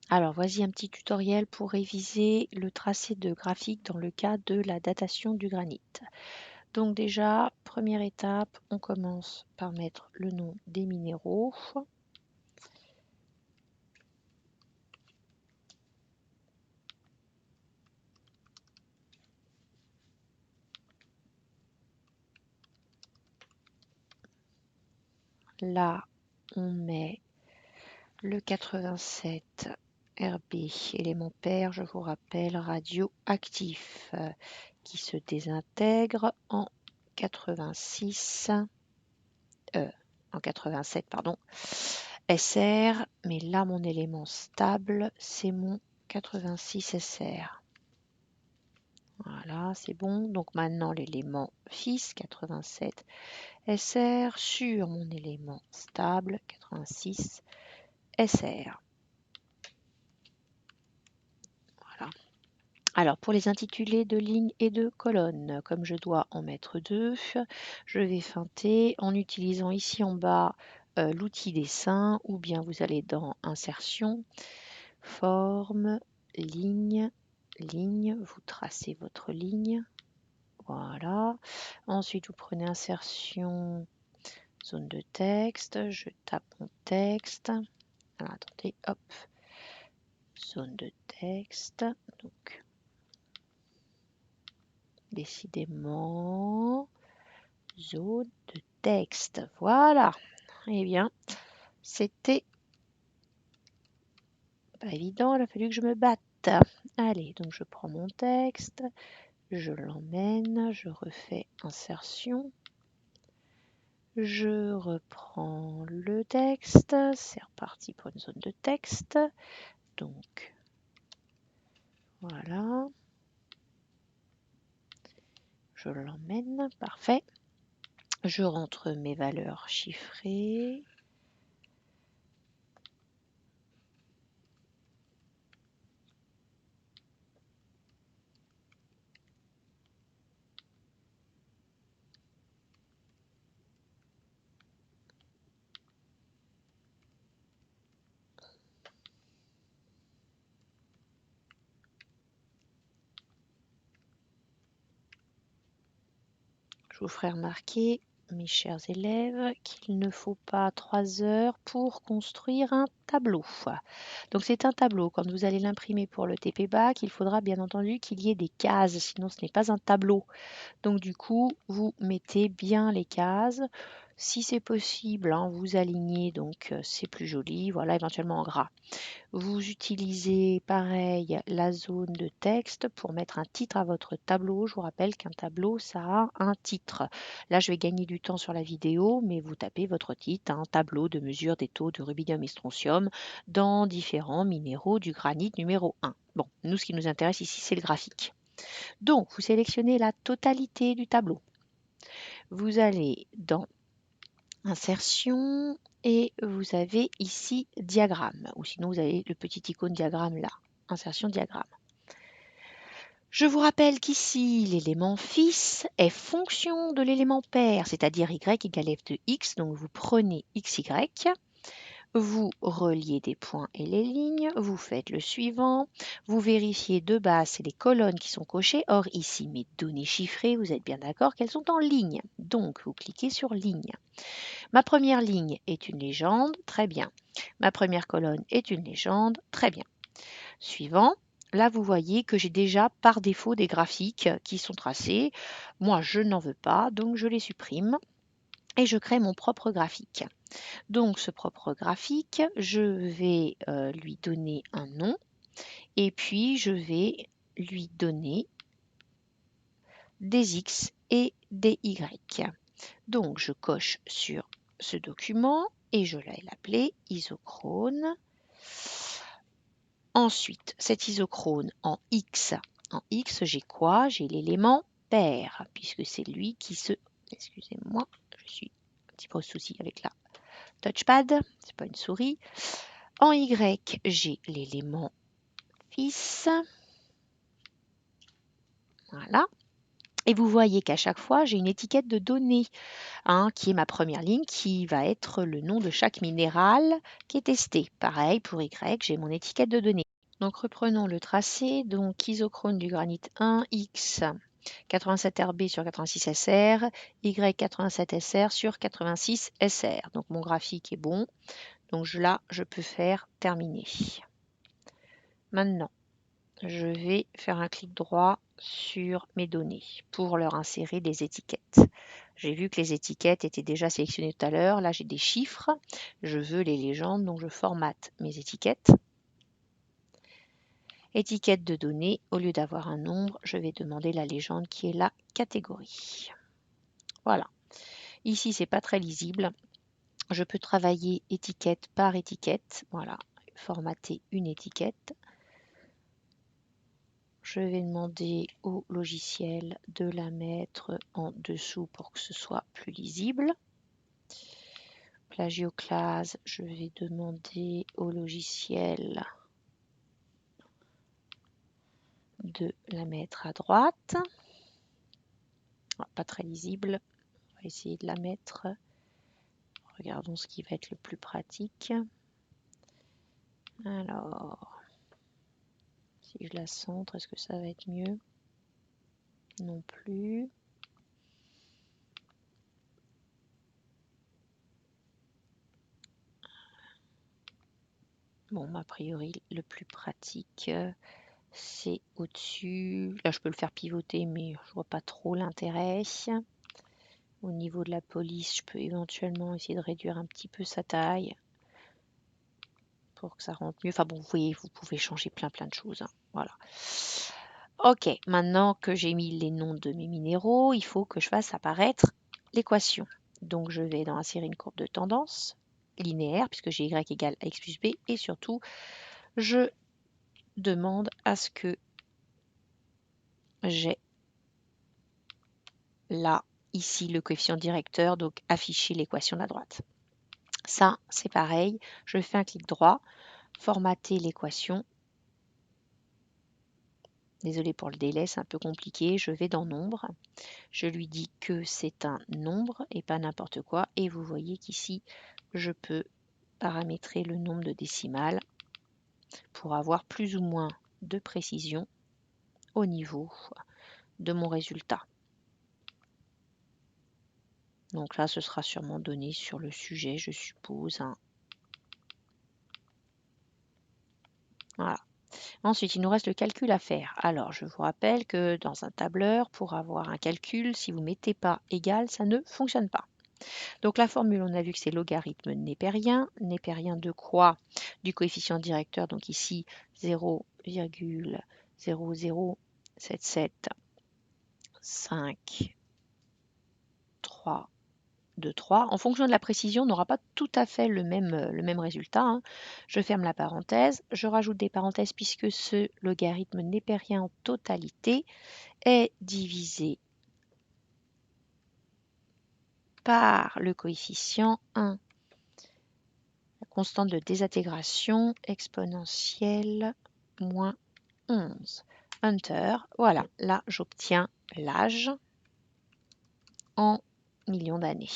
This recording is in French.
Alors, voici un petit tutoriel pour réviser le tracé de graphique dans le cas de la datation du granit. Donc déjà, première étape, on commence par mettre le nom des minéraux. Là, on met le 87 Rb, élément pair, je vous rappelle, radioactif, qui se désintègre en 87, pardon, SR, mais là mon élément stable, c'est mon 86 SR. Voilà, c'est bon. Donc maintenant l'élément fils, 87 SR, sur mon élément stable, 86 SR. Voilà. Alors pour les intitulés de lignes et de colonnes, comme je dois en mettre deux, je vais feinter en utilisant ici en bas l'outil dessin, ou bien vous allez dans insertion, forme, ligne, ligne, vous tracez votre ligne. Voilà. Ensuite, vous prenez insertion, zone de texte, je tape mon texte. Alors, attendez, hop, zone de texte. Donc, décidément, zone de texte. Voilà. Eh bien, c'était pas évident, il a fallu que je me batte. Allez, donc je prends mon texte, je l'emmène, je refais insertion. Je reprends le texte, c'est reparti pour une zone de texte. Donc, voilà. Je l'emmène, parfait. Je rentre mes valeurs chiffrées. Je vous ferai remarquer, mes chers élèves, qu'il ne faut pas 3 heures pour construire un tableau. Donc c'est un tableau. Quand vous allez l'imprimer pour le TP Bac, il faudra bien entendu qu'il y ait des cases, sinon ce n'est pas un tableau. Donc du coup, vous mettez bien les cases. Si c'est possible, vous alignez, donc c'est plus joli, voilà, éventuellement en gras. Vous utilisez pareil la zone de texte pour mettre un titre à votre tableau. Je vous rappelle qu'un tableau, ça a un titre. Là, je vais gagner du temps sur la vidéo, mais vous tapez votre titre, un tableau de mesure des taux de rubidium et strontium dans différents minéraux du granit numéro 1. Bon, nous, ce qui nous intéresse ici, c'est le graphique. Donc, vous sélectionnez la totalité du tableau. Vous allez dans insertion et vous avez ici diagramme, ou sinon vous avez le petit icône diagramme là, insertion diagramme. Je vous rappelle qu'ici, l'élément fils est fonction de l'élément pair, c'est-à-dire y égale f de x, donc vous prenez xy, vous reliez des points et les lignes, vous faites le suivant, vous vérifiez de bas, c'est les colonnes qui sont cochées. Or ici, mes données chiffrées, vous êtes bien d'accord qu'elles sont en ligne. Donc, vous cliquez sur ligne. Ma première ligne est une légende, très bien. Ma première colonne est une légende, très bien. Suivant, là vous voyez que j'ai déjà par défaut des graphiques qui sont tracés. Moi, je n'en veux pas, donc je les supprime et je crée mon propre graphique. Donc ce propre graphique, je vais lui donner un nom et puis je vais lui donner des X et des Y. Donc je coche sur ce document et je vais l'appeler isochrone. Ensuite, cet isochrone en X, j'ai quoi? J'ai l'élément pair, puisque c'est lui qui se... Excusez-moi, je suis un petit peu au souci avec la touchpad, c'est pas une souris. En Y, j'ai l'élément fils. Voilà. Et vous voyez qu'à chaque fois, j'ai une étiquette de données, hein, qui est ma première ligne, qui va être le nom de chaque minéral qui est testé. Pareil pour Y, j'ai mon étiquette de données. Donc reprenons le tracé. Donc isochrone du granit 1, X 87 RB sur 86 SR, Y 87 SR sur 86 SR. Donc mon graphique est bon. Donc là, je peux faire terminer. Maintenant, je vais faire un clic droit sur mes données pour leur insérer des étiquettes. J'ai vu que les étiquettes étaient déjà sélectionnées tout à l'heure. Là, j'ai des chiffres. Je veux les légendes, donc je formate mes étiquettes. Étiquette de données, au lieu d'avoir un nombre, je vais demander la légende qui est la catégorie. Voilà. Ici, c'est pas très lisible. Je peux travailler étiquette par étiquette. Voilà, formater une étiquette. Je vais demander au logiciel de la mettre en dessous pour que ce soit plus lisible. Plagioclase, je vais demander au logiciel de la mettre à droite. Pas très lisible. On va essayer de la mettre. Regardons ce qui va être le plus pratique. Alors, si je la centre, est-ce que ça va être mieux? Non plus. Bon, a priori, le plus pratique, c'est au-dessus. Là, je peux le faire pivoter, mais je vois pas trop l'intérêt. Au niveau de la police, je peux éventuellement essayer de réduire un petit peu sa taille pour que ça rentre mieux. Enfin bon, vous voyez, vous pouvez changer plein de choses, hein. Voilà. Ok, maintenant que j'ai mis les noms de mes minéraux, il faut que je fasse apparaître l'équation. Donc je vais dans insérer une courbe de tendance linéaire, puisque j'ai y égale à x plus b, et surtout, je demande à ce que j'ai là, ici, le coefficient directeur, donc afficher l'équation de la droite. Ça, c'est pareil, je fais un clic droit, formater l'équation. Désolé pour le délai, c'est un peu compliqué. Je vais dans nombre. Je lui dis que c'est un nombre et pas n'importe quoi. Et vous voyez qu'ici, je peux paramétrer le nombre de décimales pour avoir plus ou moins de précision au niveau de mon résultat. Donc là, ce sera sûrement donné sur le sujet, je suppose, hein. Voilà. Ensuite, il nous reste le calcul à faire. Alors, je vous rappelle que dans un tableur, pour avoir un calcul, si vous ne mettez pas égal, ça ne fonctionne pas. Donc la formule, on a vu que c'est logarithme népérien. Népérien de quoi? Du coefficient directeur, donc ici 0,00775,323. En fonction de la précision, on n'aura pas tout à fait le même résultat, hein. Je ferme la parenthèse, je rajoute des parenthèses puisque ce logarithme népérien en totalité est divisé par le coefficient 1, la constante de désintégration exponentielle moins 11. Enter, voilà, là j'obtiens l'âge en millions d'années.